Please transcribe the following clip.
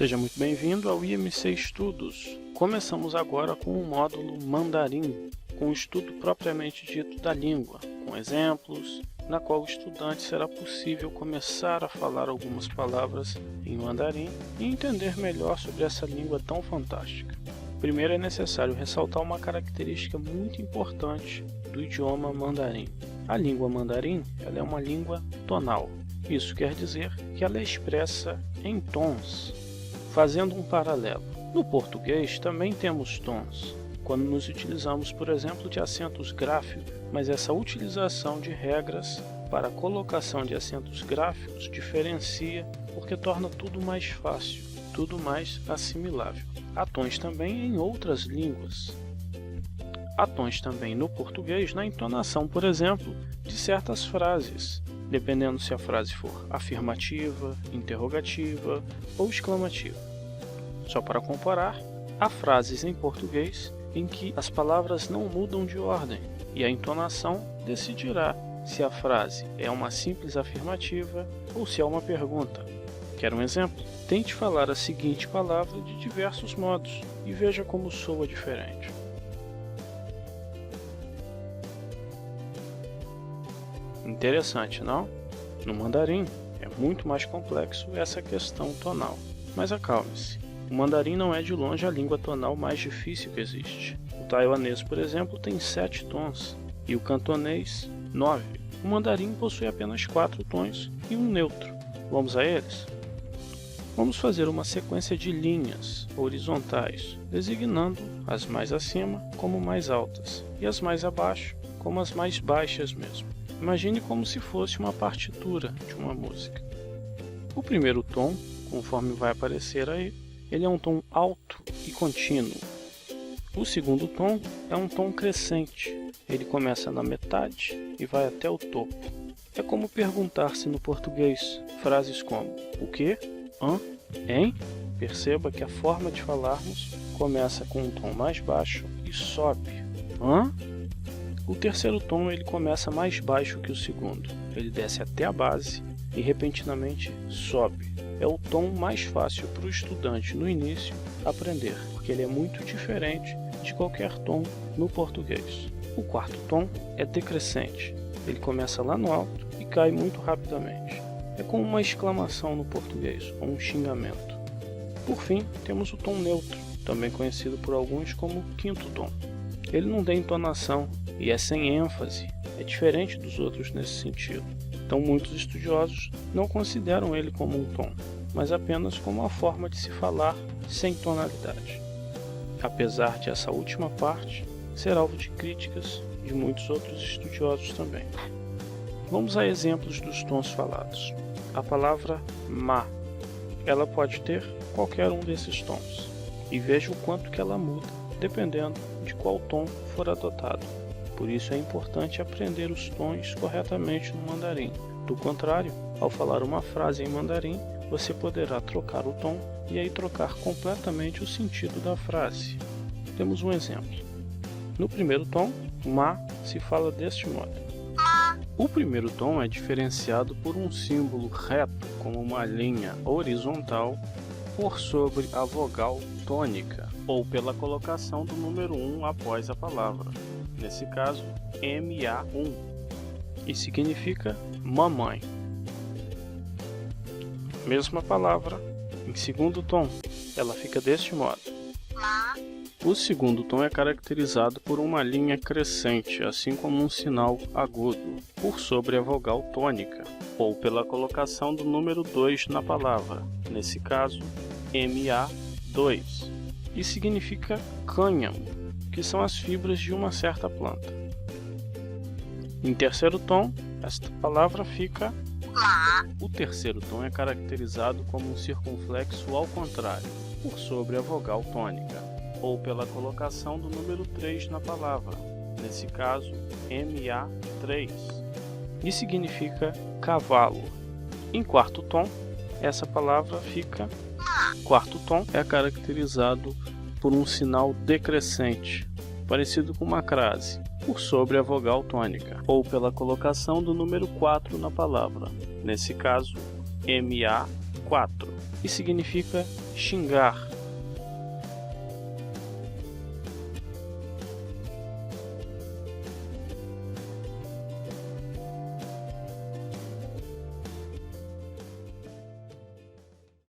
Seja muito bem-vindo ao IMC Estudos. Começamos agora com o módulo Mandarim, com o estudo propriamente dito da língua, com exemplos, na qual o estudante será possível começar a falar algumas palavras em mandarim e entender melhor sobre essa língua tão fantástica. Primeiro é necessário ressaltar uma característica muito importante do idioma mandarim. A língua mandarim ela é uma língua tonal. Isso quer dizer que ela é expressa em tons. Fazendo um paralelo, no português também temos tons, quando nos utilizamos, por exemplo, de acentos gráficos, mas essa utilização de regras para a colocação de acentos gráficos diferencia porque torna tudo mais fácil, tudo mais assimilável. Há tons também em outras línguas. Há tons também no português na entonação, por exemplo, de certas frases, dependendo se a frase for afirmativa, interrogativa ou exclamativa. Só para comparar, há frases em português em que as palavras não mudam de ordem e a entonação decidirá se a frase é uma simples afirmativa ou se é uma pergunta. Quer um exemplo? Tente falar a seguinte palavra de diversos modos e veja como soa diferente. Interessante, não? No mandarim é muito mais complexo essa questão tonal, mas acalme-se. O mandarim não é de longe a língua tonal mais difícil que existe. O taiwanês, por exemplo, tem 7 tons e o cantonês 9. O mandarim possui apenas 4 tons e um neutro. Vamos a eles? Vamos fazer uma sequência de linhas horizontais, designando as mais acima como mais altas e as mais abaixo como as mais baixas mesmo. Imagine como se fosse uma partitura de uma música. O primeiro tom, conforme vai aparecer aí, ele é um tom alto e contínuo. O segundo tom é um tom crescente. Ele começa na metade e vai até o topo. É como perguntar-se no português frases como o quê? Hã? Hein? Perceba que a forma de falarmos começa com um tom mais baixo e sobe. Hã? O terceiro tom ele começa mais baixo que o segundo. Ele desce até a base e repentinamente sobe. É o tom mais fácil para o estudante no início aprender, porque ele é muito diferente de qualquer tom no português. O quarto tom é decrescente. Ele começa lá no alto e cai muito rapidamente. É como uma exclamação no português, ou um xingamento. Por fim, temos o tom neutro, também conhecido por alguns como quinto tom. Ele não tem entonação e é sem ênfase, é diferente dos outros nesse sentido. Então muitos estudiosos não consideram ele como um tom, mas apenas como uma forma de se falar sem tonalidade. Apesar de essa última parte ser alvo de críticas de muitos outros estudiosos também. Vamos a exemplos dos tons falados. A palavra ma, ela pode ter qualquer um desses tons, e veja o quanto que ela muda, dependendo de qual tom for adotado. Por isso é importante aprender os tons corretamente no mandarim. Do contrário, ao falar uma frase em mandarim, você poderá trocar o tom e aí trocar completamente o sentido da frase. Temos um exemplo. No primeiro tom, ma se fala deste modo. O primeiro tom é diferenciado por um símbolo reto, como uma linha horizontal, por sobre a vogal tônica, ou pela colocação do número 1 após a palavra, nesse caso, MA1, e significa mamãe. Mesma palavra, em segundo tom, ela fica deste modo. O segundo tom é caracterizado por uma linha crescente, assim como um sinal agudo, por sobre a vogal tônica, ou pela colocação do número 2 na palavra, nesse caso, MA2, e significa cânhamo, que são as fibras de uma certa planta. Em terceiro tom, esta palavra fica. O terceiro tom é caracterizado como um circunflexo ao contrário, por sobre a vogal tônica, ou pela colocação do número 3 na palavra, nesse caso, MA3, e significa cavalo. Em quarto tom, essa palavra fica. Quarto tom é caracterizado por um sinal decrescente, parecido com uma crase, por sobre a vogal tônica, ou pela colocação do número 4 na palavra, nesse caso, MA4, e significa xingar,